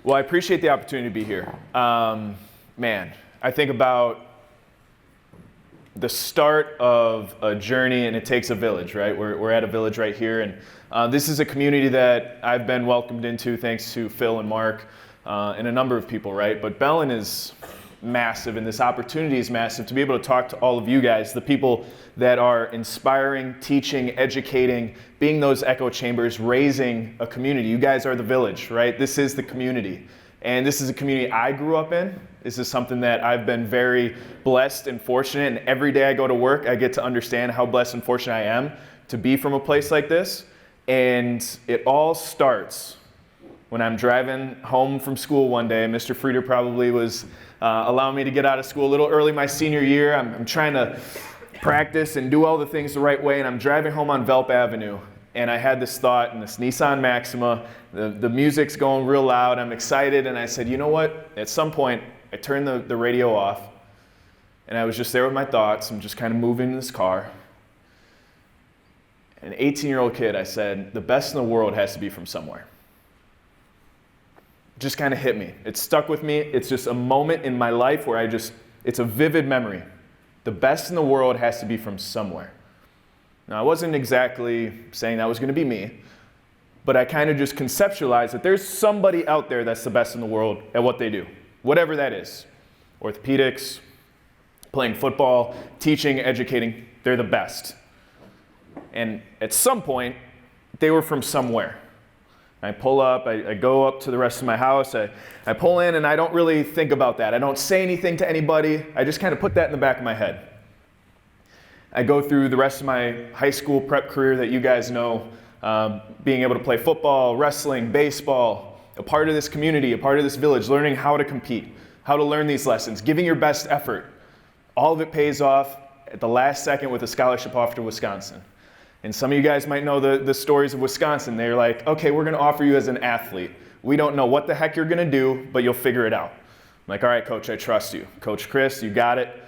Well, I appreciate the opportunity to be here. Man, I think about the start of a journey, and it takes a village, right? We're at a village right here, and this is a community that I've been welcomed into thanks to Phil and Mark and a number of people, right? But Bellin is massive, and this opportunity is massive to be able to talk to all of you guys, the people that are inspiring, teaching, educating, being those echo chambers, raising a community. You guys are the village, right? This is the community. And this is a community I grew up in. This is something that I've been very blessed and fortunate, and every day I go to work, I get to understand how blessed and fortunate I am to be from a place like this. And it all starts when I'm driving home from school one day. Mr. Frieder probably was allowing me to get out of school a little early my senior year. I'm trying to practice and do all the things the right way, and I'm driving home on Velp Avenue. And I had this thought in this Nissan Maxima, the music's going real loud, I'm excited, and I said, you know what? At some point, I turned the radio off, and I was just there with my thoughts. I'm just kind of moving in this car. An 18-year-old kid, I said, the best in the world has to be from somewhere. It just kind of hit me. It stuck with me. It's just a moment in my life where it's a vivid memory. The best in the world has to be from somewhere. Now, I wasn't exactly saying that was going to be me, but I kind of just conceptualized that there's somebody out there that's the best in the world at what they do, whatever that is. Orthopedics, playing football, teaching, educating, they're the best. And at some point, they were from somewhere. I pull up, I go up to the rest of my house, I pull in, and I don't really think about that. I don't say anything to anybody. I just kind of put that in the back of my head. I go through the rest of my high school prep career that you guys know, being able to play football, wrestling, baseball, a part of this community, a part of this village, learning how to compete, how to learn these lessons, giving your best effort. All of it pays off at the last second with a scholarship offer to Wisconsin. And some of you guys might know the stories of Wisconsin. They're like, okay, we're going to offer you as an athlete. We don't know what the heck you're going to do, but you'll figure it out. I'm like, all right, coach, I trust you. Coach Chris, you got it.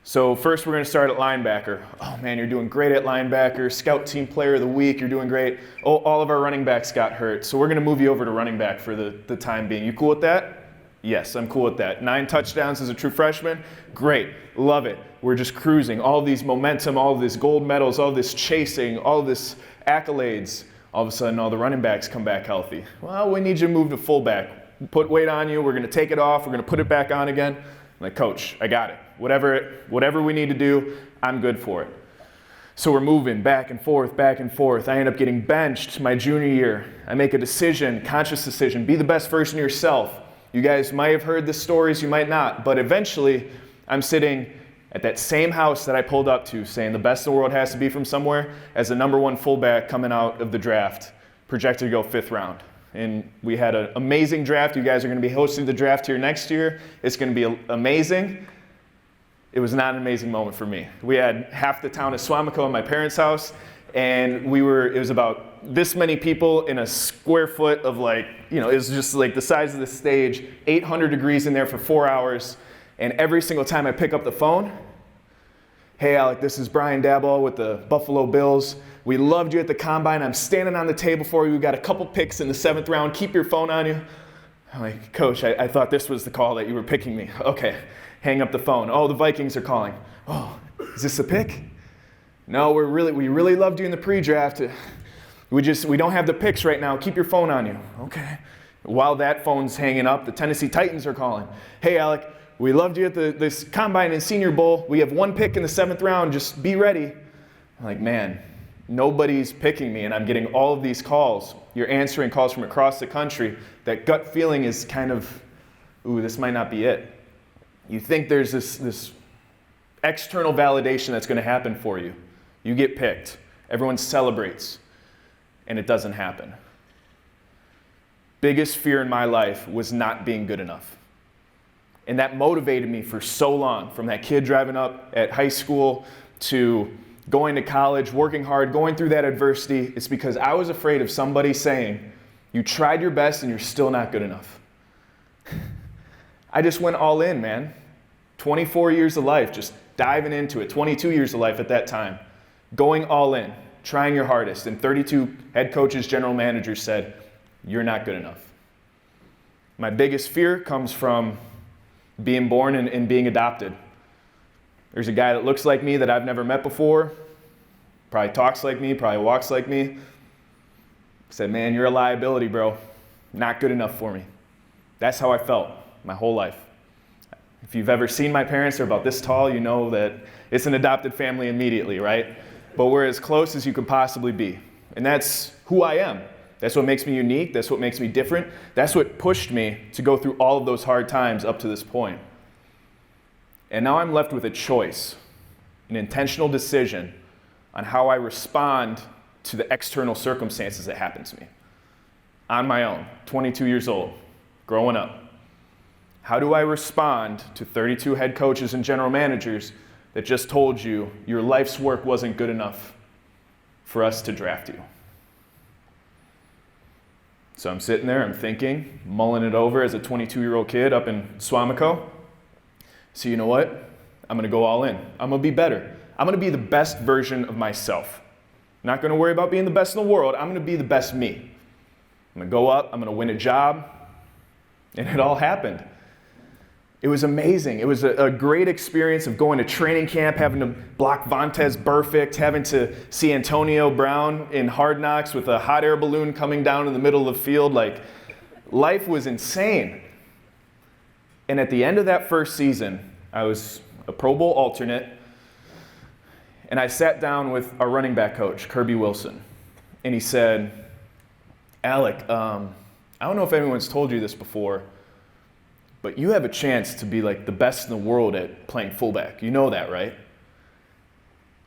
So first we're going to start at linebacker. Oh man, you're doing great at linebacker. Scout team player of the week, you're doing great. Oh, all of our running backs got hurt. So we're going to move you over to running back for the time being. You cool with that? Yes, I'm cool with that. 9 touchdowns as a true freshman? Great, love it. We're just cruising. All of these momentum, all of these gold medals, all of this chasing, all of this accolades. All of a sudden, all the running backs come back healthy. Well, we need you to move to fullback. Put weight on you. We're going to take it off. We're going to put it back on again. I'm like, coach, I got it. Whatever we need to do, I'm good for it. So we're moving back and forth, back and forth. I end up getting benched my junior year. I make a decision, conscious decision, be the best version of yourself. You guys might have heard the stories, you might not, but eventually I'm sitting at that same house that I pulled up to saying the best in the world has to be from somewhere as the #1 fullback coming out of the draft, projected to go 5th round. And we had an amazing draft. You guys are going to be hosting the draft here next year. It's going to be amazing. It was not an amazing moment for me. We had half the town of Swamico in my parents' house, and it was about this many people in a square foot of it was just like the size of the stage, 800 degrees in there for 4 hours. And every single time I pick up the phone, hey, Alec, this is Brian Daboll with the Buffalo Bills. We loved you at the combine. I'm standing on the table for you. We got a couple picks in the 7th round. Keep your phone on you. I'm like, Coach, I thought this was the call that you were picking me. Okay, hang up the phone. Oh, the Vikings are calling. Oh, is this a pick? No, we really loved you in the pre-draft. We don't have the picks right now. Keep your phone on you. Okay. While that phone's hanging up, the Tennessee Titans are calling. Hey, Alec, we loved you at this combine and Senior Bowl. We have 1 pick in the 7th round. Just be ready. I'm like, man, nobody's picking me, and I'm getting all of these calls. You're answering calls from across the country. That gut feeling is kind of, ooh, this might not be it. You think there's this external validation that's going to happen for you. You get picked. Everyone celebrates, and it doesn't happen. Biggest fear in my life was not being good enough. And that motivated me for so long, from that kid driving up at high school to going to college, working hard, going through that adversity. It's because I was afraid of somebody saying, you tried your best and you're still not good enough. I just went all in, man. 24 years of life, just diving into it. 22 years of life at that time. Going all in, trying your hardest. And 32 head coaches, general managers said, you're not good enough. My biggest fear comes from being born and being adopted. There's a guy that looks like me that I've never met before, probably talks like me, probably walks like me. I said, man, you're a liability, bro. Not good enough for me. That's how I felt my whole life. If you've ever seen my parents, they're about this tall, you know that it's an adopted family immediately, right? But we're as close as you could possibly be. And that's who I am. That's what makes me unique. That's what makes me different. That's what pushed me to go through all of those hard times up to this point. And now I'm left with a choice, an intentional decision on how I respond to the external circumstances that happen to me. On my own, 22 years old, growing up. How do I respond to 32 head coaches and general managers that just told you your life's work wasn't good enough for us to draft you? So I'm sitting there, I'm thinking, mulling it over as a 22-year-old kid up in Swamico. So you know what? I'm going to go all in. I'm going to be better. I'm going to be the best version of myself. I'm not going to worry about being the best in the world. I'm going to be the best me. I'm going to go up. I'm going to win a job. And it all happened. It was amazing. It was a great experience of going to training camp, having to block Vontaze Burfict, having to see Antonio Brown in Hard Knocks with a hot air balloon coming down in the middle of the field. Like, life was insane. And at the end of that first season, I was a Pro Bowl alternate, and I sat down with our running back coach, Kirby Wilson, and he said, Alec, I don't know if anyone's told you this before, but you have a chance to be like the best in the world at playing fullback. You know that, right?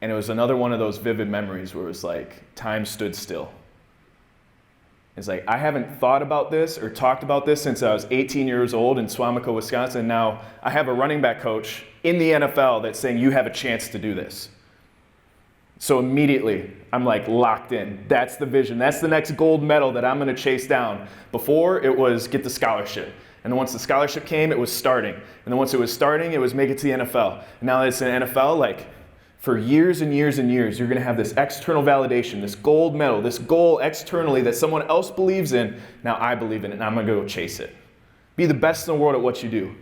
And it was another one of those vivid memories where it was like time stood still. It's like, I haven't thought about this or talked about this since I was 18 years old in Swamico, Wisconsin. Now I have a running back coach in the NFL that's saying you have a chance to do this. So immediately, I'm like locked in. That's the vision. That's the next gold medal that I'm going to chase down. Before, it was get the scholarship. And then once the scholarship came, it was starting. And then once it was starting, it was make it to the NFL. And now that it's in the NFL, like, for years and years and years, you're going to have this external validation, this gold medal, this goal externally that someone else believes in. Now I believe in it, and I'm going to go chase it. Be the best in the world at what you do.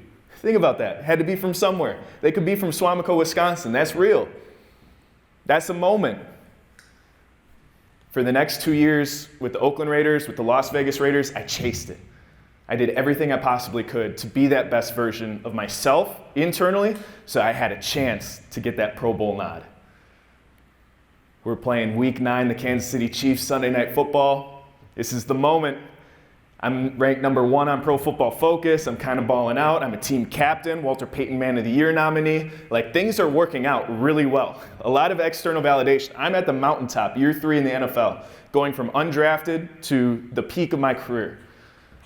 Think about that. It had to be from somewhere. They could be from Swamico, Wisconsin. That's real. That's a moment. For the next 2 years with the Oakland Raiders, with the Las Vegas Raiders, I chased it. I did everything I possibly could to be that best version of myself internally, so I had a chance to get that Pro Bowl nod. We're playing Week 9, the Kansas City Chiefs, Sunday Night Football. This is the moment. I'm ranked number 1 on Pro Football Focus. I'm kind of balling out. I'm a team captain, Walter Payton Man of the Year nominee. Like, things are working out really well. A lot of external validation. I'm at the mountaintop, year 3 in the NFL, going from undrafted to the peak of my career.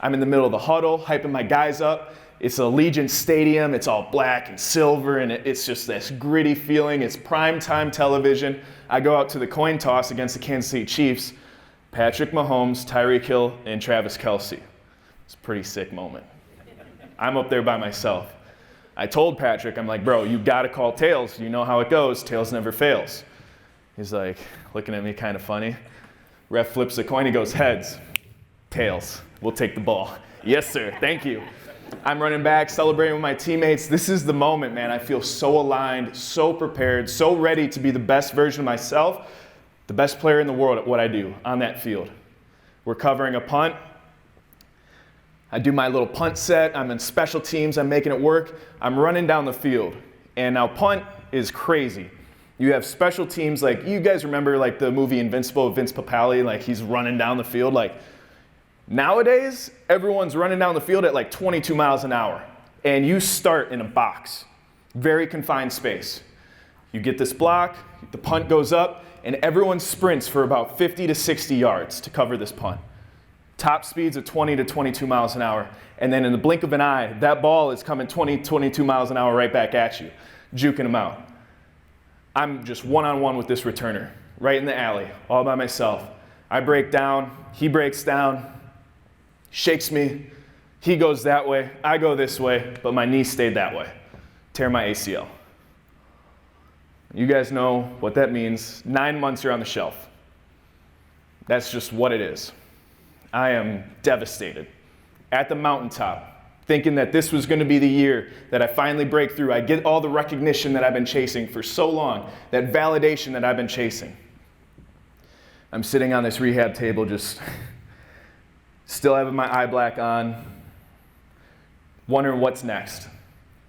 I'm in the middle of the huddle, hyping my guys up. It's a Allegiant Stadium. It's all black and silver, and it's just this gritty feeling. It's primetime television. I go out to the coin toss against the Kansas City Chiefs. Patrick Mahomes, Tyreek Hill, and Travis Kelce. It's a pretty sick moment. I'm up there by myself. I told Patrick, I'm like, bro, you got to call tails. You know how it goes. Tails never fails. He's like, looking at me kind of funny. Ref flips the coin. He goes, heads. Tails. We'll take the ball. Yes, sir. Thank you. I'm running back, celebrating with my teammates. This is the moment, man. I feel so aligned, so prepared, so ready to be the best version of myself, the best player in the world at what I do on that field. We're covering a punt. I do my little punt set. I'm in special teams. I'm making it work. I'm running down the field. And now punt is crazy. You have special teams, like, you guys remember like the movie Invincible, Vince Papale, like he's running down the field. Like, nowadays, everyone's running down the field at like 22 miles an hour. And you start in a box, very confined space. You get this block, the punt goes up, and everyone sprints for about 50 to 60 yards to cover this punt. Top speeds of 20 to 22 miles an hour. And then in the blink of an eye, that ball is coming 20, 22 miles an hour right back at you, juking them out. I'm just one-on-one with this returner, right in the alley, all by myself. I break down, he breaks down, shakes me, he goes that way, I go this way, but my knee stayed that way. Tear my ACL. You guys know what that means. 9 months you're on the shelf. That's just what it is. I am devastated. at the mountaintop, thinking that this was going to be the year that I finally break through. I get all the recognition that I've been chasing for so long, that validation that I've been chasing. I'm sitting on this rehab table just still having my eye black on, wondering what's next.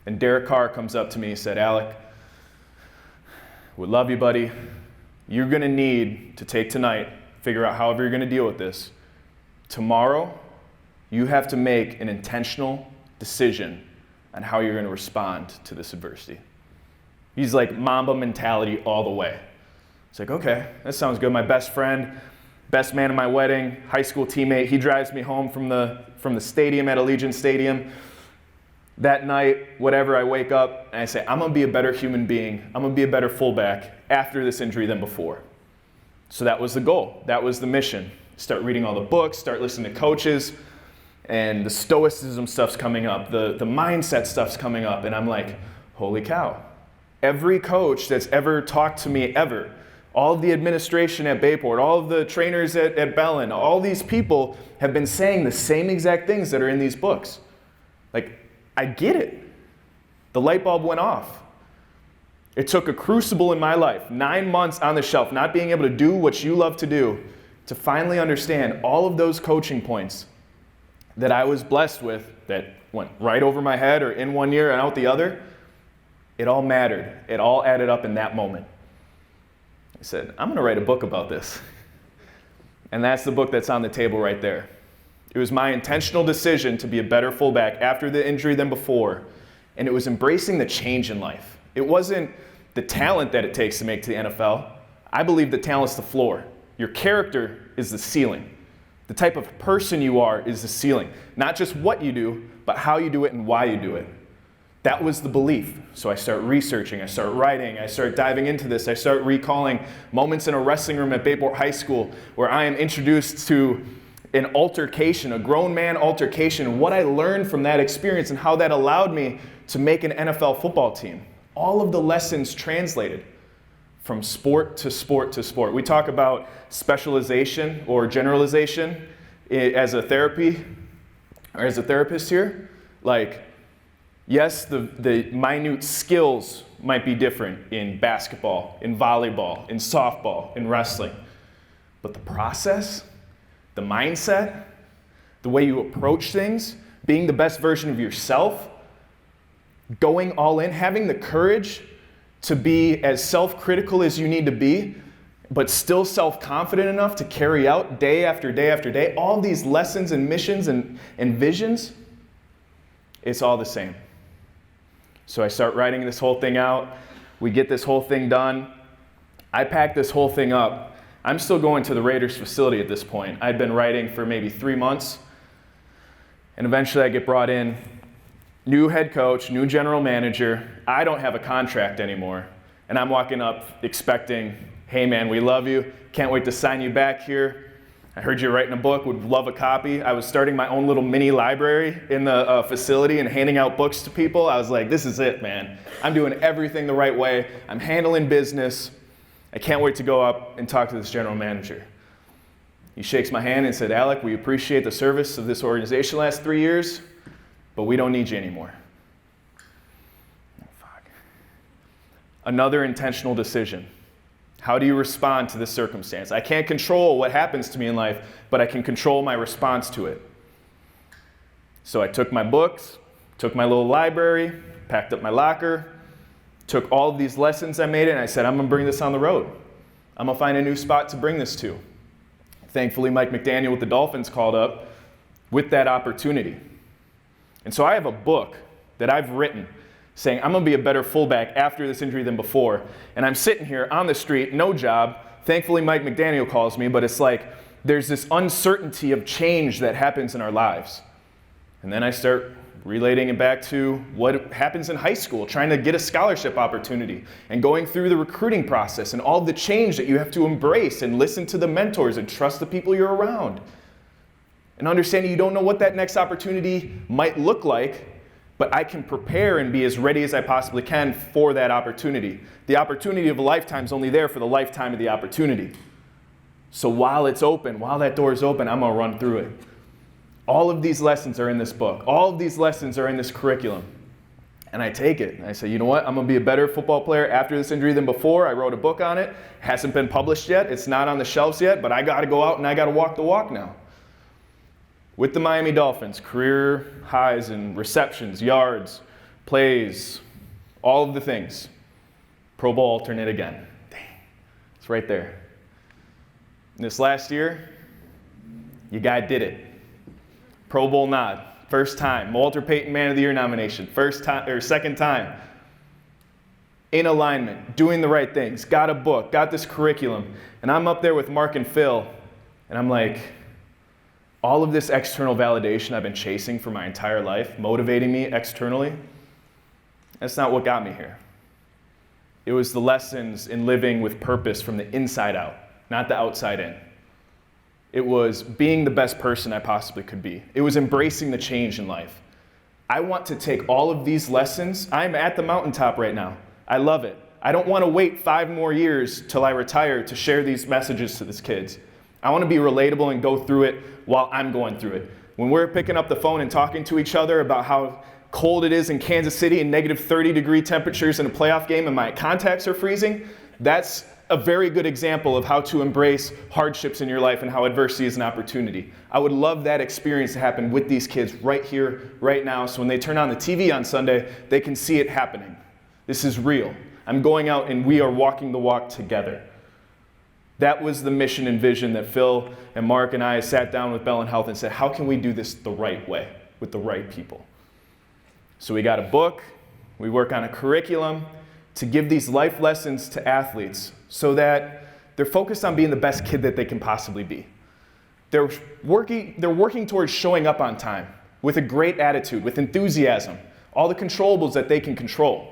And Derek Carr comes up to me and said, Alec, we love you, buddy. You're going to need to take tonight, figure out however you're going to deal with this. Tomorrow, you have to make an intentional decision on how you're going to respond to this adversity. He's like Mamba mentality all the way. It's like, okay, that sounds good. My best friend, best man at my wedding, high school teammate, he drives me home from the stadium at Allegiant Stadium. That night, whatever, I wake up and I say, I'm going to be a better human being. I'm going to be a better fullback after this injury than before. So that was the goal. That was the mission. Start reading all the books, start listening to coaches, and the stoicism stuff's coming up, the mindset stuff's coming up, and I'm like, holy cow. Every coach that's ever talked to me ever, all of the administration at Bayport, all of the trainers at Bellin, all these people have been saying the same exact things that are in these books. Like, I get it. The light bulb went off. It took a crucible in my life, 9 months on the shelf, not being able to do what you love to do, to finally understand all of those coaching points that I was blessed with that went right over my head or in one ear and out the other. It all mattered. It all added up in that moment. I said, I'm going to write a book about this. And that's the book that's on the table right there. It was my intentional decision to be a better fullback after the injury than before. And it was embracing the change in life. It wasn't the talent that it takes to make to the NFL. I believe the talent's the floor. Your character is the ceiling. The type of person you are is the ceiling. Not just what you do, but how you do it and why you do it. That was the belief. So I start researching, I start writing, I start diving into this, I start recalling moments in a wrestling room at Bayport High School where I am introduced to an altercation, a grown man altercation, and what I learned from that experience and how that allowed me to make an NFL football team. All of the lessons translated from sport to sport to sport. We talk about specialization or generalization as a therapy, or as a therapist here. Like, yes, the minute skills might be different in basketball, in volleyball, in softball, in wrestling. But the process, the mindset, the way you approach things, being the best version of yourself, going all in, having the courage to be as self-critical as you need to be, but still self-confident enough to carry out day after day after day, all these lessons and missions and visions, it's all the same. So I start writing this whole thing out. We get this whole thing done. I pack this whole thing up. I'm still going to the Raiders facility at this point. I'd been writing for maybe 3 months. And eventually I get brought in. New head coach, new general manager. I don't have a contract anymore. And I'm walking up expecting, hey man, we love you. Can't wait to sign you back here. I heard you're writing a book, would love a copy. I was starting my own little mini library in the facility and handing out books to people. I was like, this is it, man. I'm doing everything the right way. I'm handling business. I can't wait to go up and talk to this general manager. He shakes my hand and said, Alec, we appreciate the service of this organization the last 3 years, but we don't need you anymore. Oh, fuck. Another intentional decision. How do you respond to this circumstance? I can't control what happens to me in life, but I can control my response to it. So I took my books, took my little library, packed up my locker, took all of these lessons I made, and I said, I'm going to bring this on the road. I'm going to find a new spot to bring this to. Thankfully, Mike McDaniel with the Dolphins called up with that opportunity. And so I have a book that I've written saying, I'm going to be a better fullback after this injury than before. And I'm sitting here on the street, no job. Thankfully, Mike McDaniel calls me, but it's like there's this uncertainty of change that happens in our lives. And then I start relating it back to what happens in high school, trying to get a scholarship opportunity and going through the recruiting process and all the change that you have to embrace and listen to the mentors and trust the people you're around. And understanding you don't know what that next opportunity might look like, but I can prepare and be as ready as I possibly can for that opportunity. The opportunity of a lifetime is only there for the lifetime of the opportunity. So while it's open, while that door is open, I'm going to run through it. All of these lessons are in this book. All of these lessons are in this curriculum. And I take it, and I say, you know what? I'm going to be a better football player after this injury than before. I wrote a book on it. Hasn't been published yet. It's not on the shelves yet, but I got to go out and I got to walk the walk now. With the Miami Dolphins, career highs in receptions, yards, plays, all of the things. Pro Bowl alternate again. Dang, it's right there. And this last year, your guy did it. Pro Bowl nod. First time. Walter Payton Man of the Year nomination. First time or second time. In alignment, doing the right things. Got a book, got this curriculum. And I'm up there with Mark and Phil, and I'm like, all of this external validation I've been chasing for my entire life, motivating me externally, that's not what got me here. It was the lessons in living with purpose from the inside out, not the outside in. It was being the best person I possibly could be. It was embracing the change in life. I want to take all of these lessons. I'm at the mountaintop right now. I love it. I don't want to wait 5 more years till I retire to share these messages to these kids. I want to be relatable and go through it while I'm going through it. When we're picking up the phone and talking to each other about how cold it is in Kansas City and negative 30-degree temperatures in a playoff game and my contacts are freezing, that's a very good example of how to embrace hardships in your life and how adversity is an opportunity. I would love that experience to happen with these kids right here, right now, so when they turn on the TV on Sunday, they can see it happening. This is real. I'm going out and we are walking the walk together. That was the mission and vision that Phil and Mark and I sat down with Bell and Health and said, how can we do this the right way with the right people? So we got a book, we work on a curriculum to give these life lessons to athletes so that they're focused on being the best kid that they can possibly be. They're working towards showing up on time with a great attitude, with enthusiasm, all the controllables that they can control.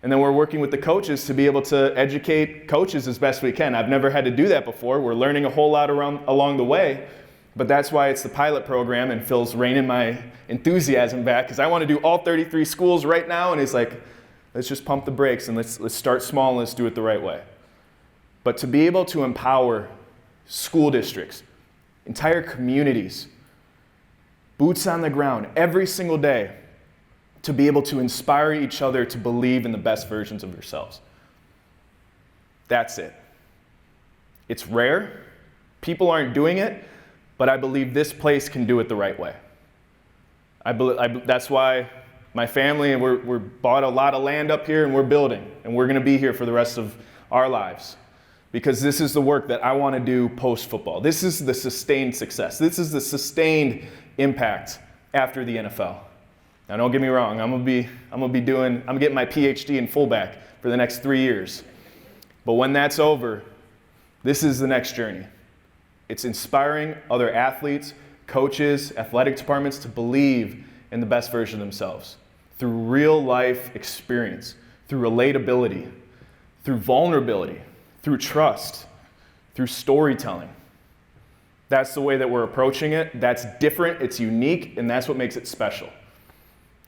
And then we're working with the coaches to be able to educate coaches as best we can. I've never had to do that before. We're learning a whole lot along the way, but that's why it's the pilot program, and Phil's reining my enthusiasm back because I want to do all 33 schools right now, and he's like, let's just pump the brakes and let's start small and let's do it the right way. But to be able to empower school districts, entire communities, boots on the ground every single day, to be able to inspire each other to believe in the best versions of yourselves. That's it. It's rare. People aren't doing it, but I believe this place can do it the right way. That's why my family and we're bought a lot of land up here and we're building, and we're going to be here for the rest of our lives because this is the work that I want to do post-football. This is the sustained success. This is the sustained impact after the NFL. Now, don't get me wrong. I'm getting my PhD in fullback for the next 3 years. But when that's over, this is the next journey. It's inspiring other athletes, coaches, athletic departments to believe in the best version of themselves through real life experience, through relatability, through vulnerability, through trust, through storytelling. That's the way that we're approaching it. That's different, it's unique, and that's what makes it special.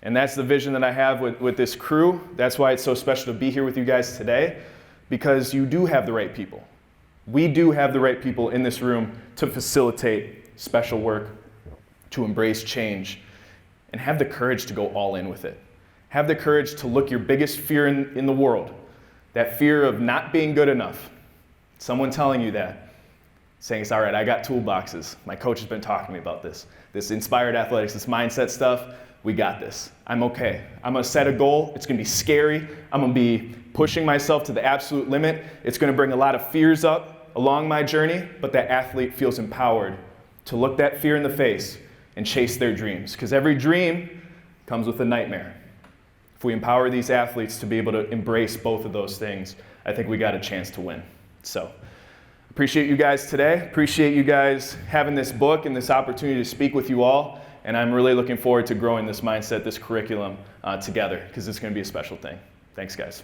And that's the vision that I have with this crew. That's why it's so special to be here with you guys today, because you do have the right people. We do have the right people in this room to facilitate special work, to embrace change, and have the courage to go all in with it. Have the courage to look your biggest fear in the world, that fear of not being good enough. Someone telling you that, saying, it's all right, I got toolboxes. My coach has been talking to me about this inspired athletics, this mindset stuff. We got this. I'm okay. I'm going to set a goal. It's going to be scary. I'm going to be pushing myself to the absolute limit. It's going to bring a lot of fears up along my journey, but that athlete feels empowered to look that fear in the face and chase their dreams, because every dream comes with a nightmare. If we empower these athletes to be able to embrace both of those things, I think we got a chance to win. So, appreciate you guys today. Appreciate you guys having this book and this opportunity to speak with you all. And I'm really looking forward to growing this mindset, this curriculum together, because it's going to be a special thing. Thanks, guys.